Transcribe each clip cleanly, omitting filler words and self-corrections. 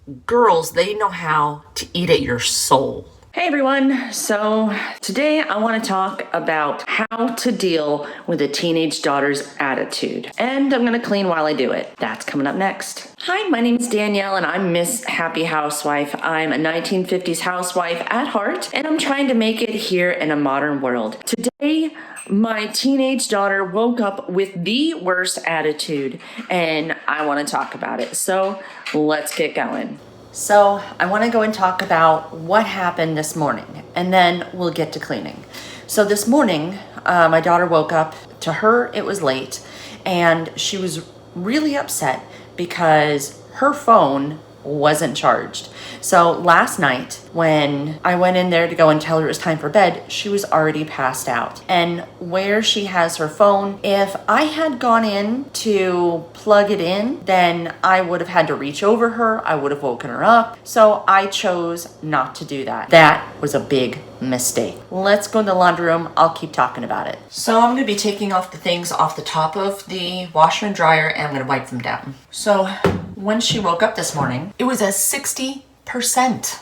girls, they know how to eat at your soul. Hey everyone, so today I want to talk about how to deal with a teenage daughter's attitude. And I'm going to clean while I do it. That's coming up next. Hi, my name is Danielle and I'm Miss Happy Housewife. I'm a 1950s housewife at heart and I'm trying to make it here in a modern world. Today, my teenage daughter woke up with the worst attitude and I want to talk about it. So let's get going. So I want to go and talk about what happened this morning, and then we'll get to cleaning. So this morning, my daughter woke up. To her, it was late, and she was really upset because her phone wasn't charged. So last night, when I went in there to go and tell her it was time for bed, she was already passed out. And where she has her phone, if I had gone in to plug it in, then I would have had to reach over her. I would have woken her up. So I chose not to do that. That was a big mistake. Let's go in the laundry room. I'll keep talking about it. So I'm going to be taking off the things off the top of the washer and dryer, and I'm going to wipe them down. So when she woke up this morning, it was at 60%.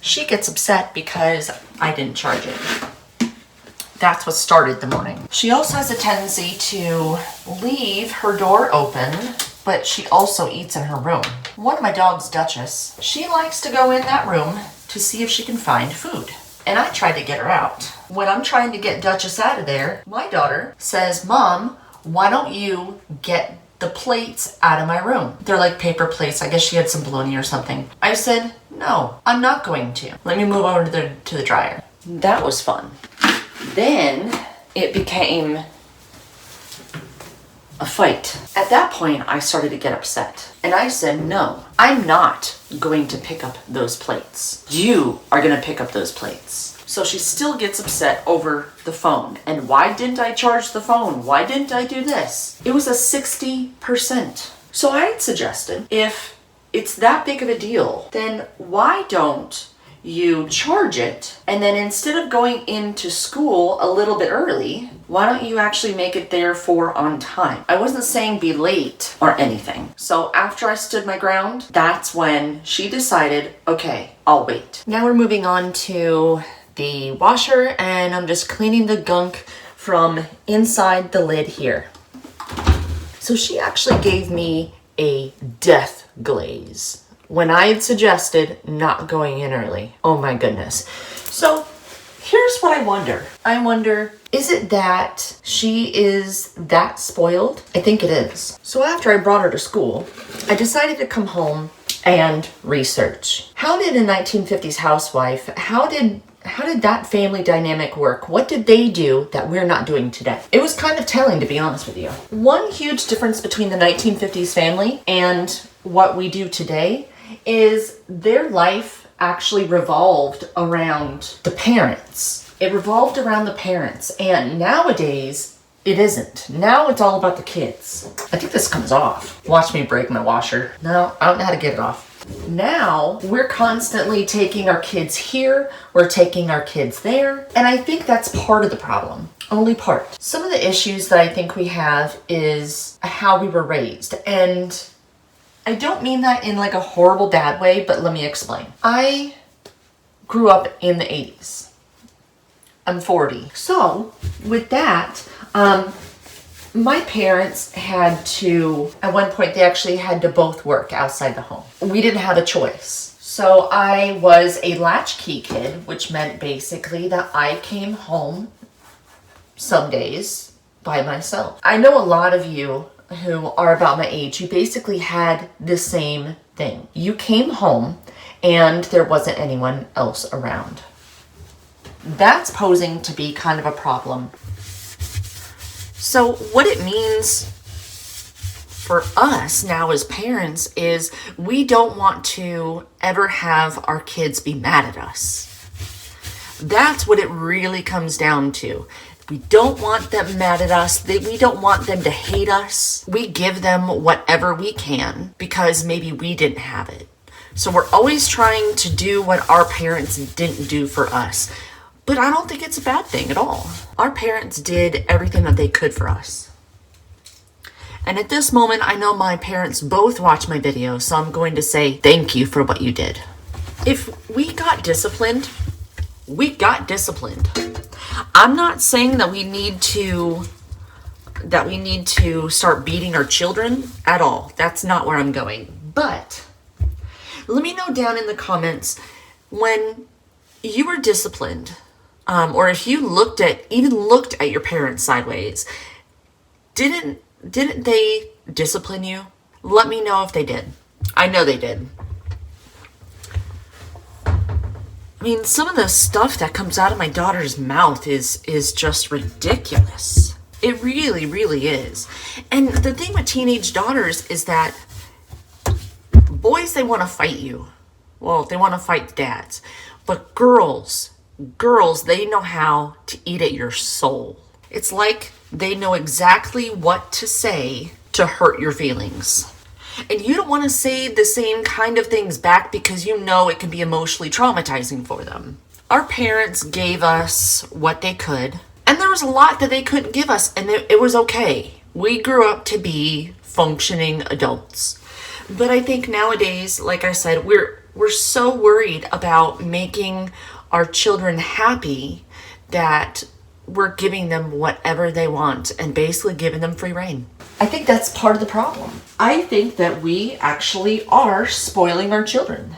She gets upset because I didn't charge it. That's what started the morning. She also has a tendency to leave her door open, but she also eats in her room. One of my dogs, Duchess, she likes to go in that room to see if she can find food. And I tried to get her out. When I'm trying to get Duchess out of there, my daughter says, "Mom, why don't you get the plates out of my room?" They're like paper plates. I guess she had some bologna or something. I said, "No, I'm not going to. Let me move over to the dryer." That was fun. Then it became a fight. At that point, I started to get upset. And I said, "No, I'm not going to pick up those plates. You are going to pick up those plates." So she still gets upset over the phone. And why didn't I charge the phone? Why didn't I do this? It was a 60%. So I had suggested, if it's that big of a deal, then why don't you charge it? And then instead of going into school a little bit early, why don't you actually make it there for on time? I wasn't saying be late or anything. So after I stood my ground, that's when she decided, okay, I'll wait. Now we're moving on to the washer, and I'm just cleaning the gunk from inside the lid here. So she actually gave me a death glaze when I had suggested not going in early. Oh my goodness. So here's what I wonder. I wonder, is it that she is that spoiled? I think it is. So after I brought her to school, I decided to come home and research. How did a 1950s housewife, how did that family dynamic work? What did they do that we're not doing today? It was kind of telling, to be honest with you. One huge difference between the 1950s family and what we do today is their life actually revolved around the parents. It revolved around the parents. And nowadays, it isn't. Now it's all about the kids. I think this comes off. Watch me break my washer. No, I don't know how to get it off. Now, we're constantly taking our kids here, we're taking our kids there, and I think that's part of the problem. Only part. Some of the issues that I think we have is how we were raised, and I don't mean that in like a horrible bad way, but let me explain. I grew up in the 80s. I'm 40. So, with that, my parents had to, at one point, they actually had to both work outside the home. We didn't have a choice. So I was a latchkey kid, which meant basically that I came home some days by myself. I know a lot of you who are about my age, you basically had the same thing. You came home and there wasn't anyone else around. That's posing to be kind of a problem. So what it means for us now as parents is we don't want to ever have our kids be mad at us. That's what it really comes down to. We don't want them mad at us. We don't want them to hate us. We give them whatever we can because maybe we didn't have it. So we're always trying to do what our parents didn't do for us. But I don't think it's a bad thing at all. Our parents did everything that they could for us. And at this moment, I know my parents both watch my videos, so I'm going to say thank you for what you did. If we got disciplined, we got disciplined. I'm not saying that we need to start beating our children at all. That's not where I'm going. But let me know down in the comments when you were disciplined, or if you looked at your parents sideways. Didn't they discipline you? Let me know if they did. I know they did. I mean, some of the stuff that comes out of my daughter's mouth is just ridiculous. It really, really is. And the thing with teenage daughters is that boys, they want to fight you. Well, they want to fight dads. But girls, they know how to eat at your soul. It's like they know exactly what to say to hurt your feelings. And you don't want to say the same kind of things back because you know it can be emotionally traumatizing for them. Our parents gave us what they could, and there was a lot that they couldn't give us, and it was okay. We grew up to be functioning adults. But I think nowadays, like I said, we're so worried about making our children happy that we're giving them whatever they want and basically giving them free rein. I think that's part of the problem. I think that we actually are spoiling our children.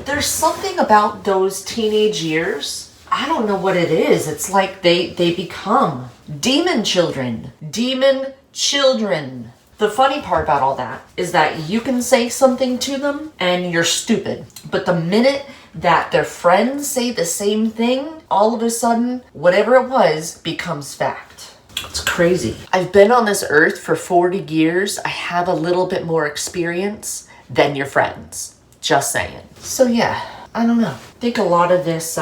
There's something about those teenage years. I don't know what it is. It's like they become demon children. Demon children. The funny part about all that is that you can say something to them and you're stupid. But the minute that their friends say the same thing, all of a sudden, whatever it was becomes fact. It's crazy. I've been on this earth for 40 years. I have a little bit more experience than your friends. Just saying. So yeah, I don't know. I think a lot of this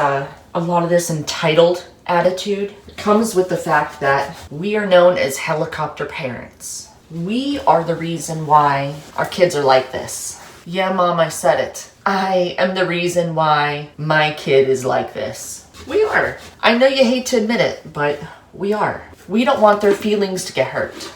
entitled attitude comes with the fact that we are known as helicopter parents. We are the reason why our kids are like this. Yeah, Mom, I said it. I am the reason why my kid is like this. We are. I know you hate to admit it, but we are. We don't want their feelings to get hurt.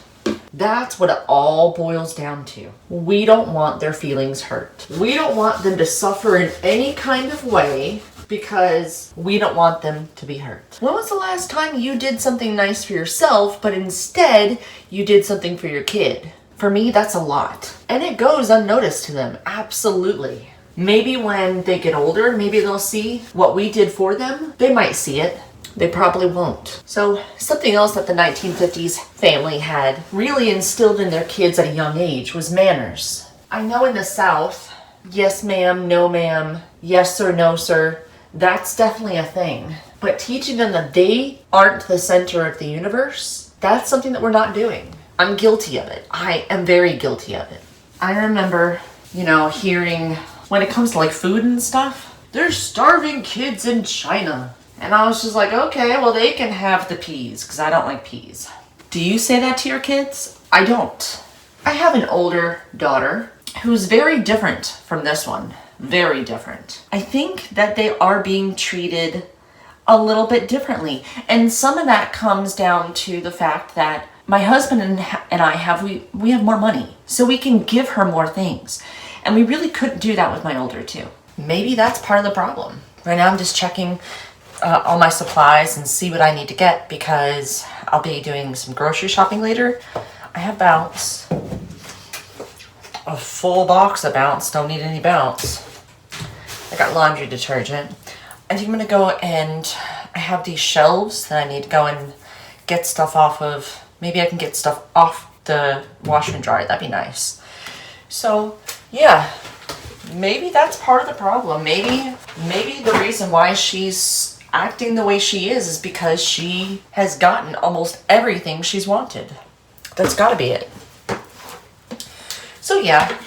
That's what it all boils down to. We don't want their feelings hurt. We don't want them to suffer in any kind of way because we don't want them to be hurt. When was the last time you did something nice for yourself, but instead you did something for your kid? For me, that's a lot. And it goes unnoticed to them, absolutely. Maybe when they get older, maybe they'll see what we did for them. They might see it. They probably won't. So something else that the 1950s family had really instilled in their kids at a young age was manners. I know in the South, yes ma'am, no ma'am, yes sir, no sir, that's definitely a thing. But teaching them that they aren't the center of the universe, that's something that we're not doing. I'm guilty of it. I am very guilty of it. I remember, hearing when it comes to like food and stuff, there's starving kids in China. And I was just like, okay, well they can have the peas because I don't like peas. Do you say that to your kids? I don't. I have an older daughter who's very different from this one. Very different. I think that they are being treated a little bit differently. And some of that comes down to the fact that my husband and I have more money. So we can give her more things. And we really couldn't do that with my older two. Maybe that's part of the problem. Right now I'm just checking all my supplies and see what I need to get because I'll be doing some grocery shopping later. I have Bounce. A full box of Bounce. Don't need any Bounce. I got laundry detergent. I think I'm going to go and I have these shelves that I need to go and get stuff off of. Maybe I can get stuff off the washer and dryer. That'd be nice. So, yeah. Maybe that's part of the problem. Maybe the reason why she's acting the way she is because she has gotten almost everything she's wanted. That's gotta be it. So yeah,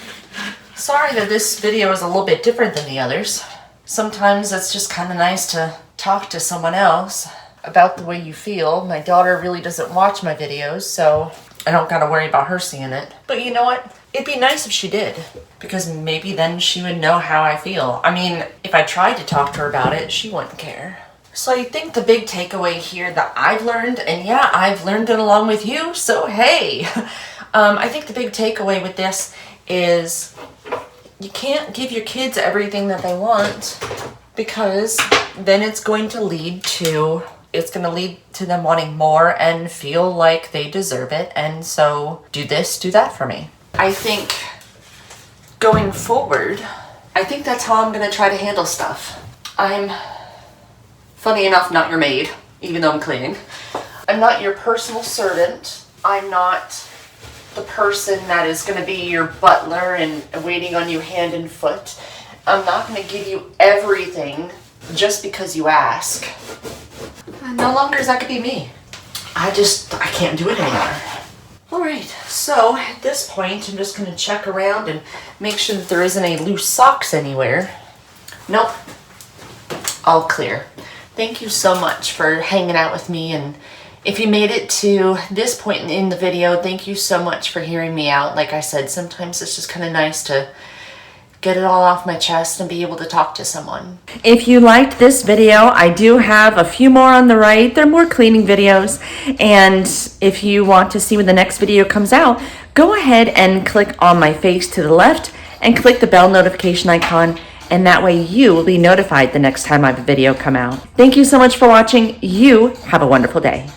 sorry that this video is a little bit different than the others. Sometimes it's just kind of nice to talk to someone else about the way you feel. My daughter really doesn't watch my videos, so I don't gotta worry about her seeing it. But you know what? It'd be nice if she did, because maybe then she would know how I feel. I mean, if I tried to talk to her about it, she wouldn't care. So I think the big takeaway here that I've learned, and yeah, I've learned it along with you, so hey. I think the big takeaway with this is you can't give your kids everything that they want, because then it's going to lead to them wanting more and feel like they deserve it. And so do this, do that for me. I think going forward, I think that's how I'm going to try to handle stuff. I'm, funny enough, not your maid, even though I'm cleaning. I'm not your personal servant. I'm not the person that is going to be your butler and waiting on you hand and foot. I'm not going to give you everything just because you ask. No longer is that going to be me. I can't do it anymore. Alright, so at this point I'm just going to check around and make sure that there isn't any loose socks anywhere. Nope. All clear. Thank you so much for hanging out with me, and if you made it to this point in the video, thank you so much for hearing me out. Like I said, sometimes it's just kind of nice to get it all off my chest and be able to talk to someone. If you liked this video, I do have a few more on the right. They're more cleaning videos. And if you want to see when the next video comes out, go ahead and click on my face to the left and click the bell notification icon. And that way you will be notified the next time I have a video come out. Thank you so much for watching. You have a wonderful day.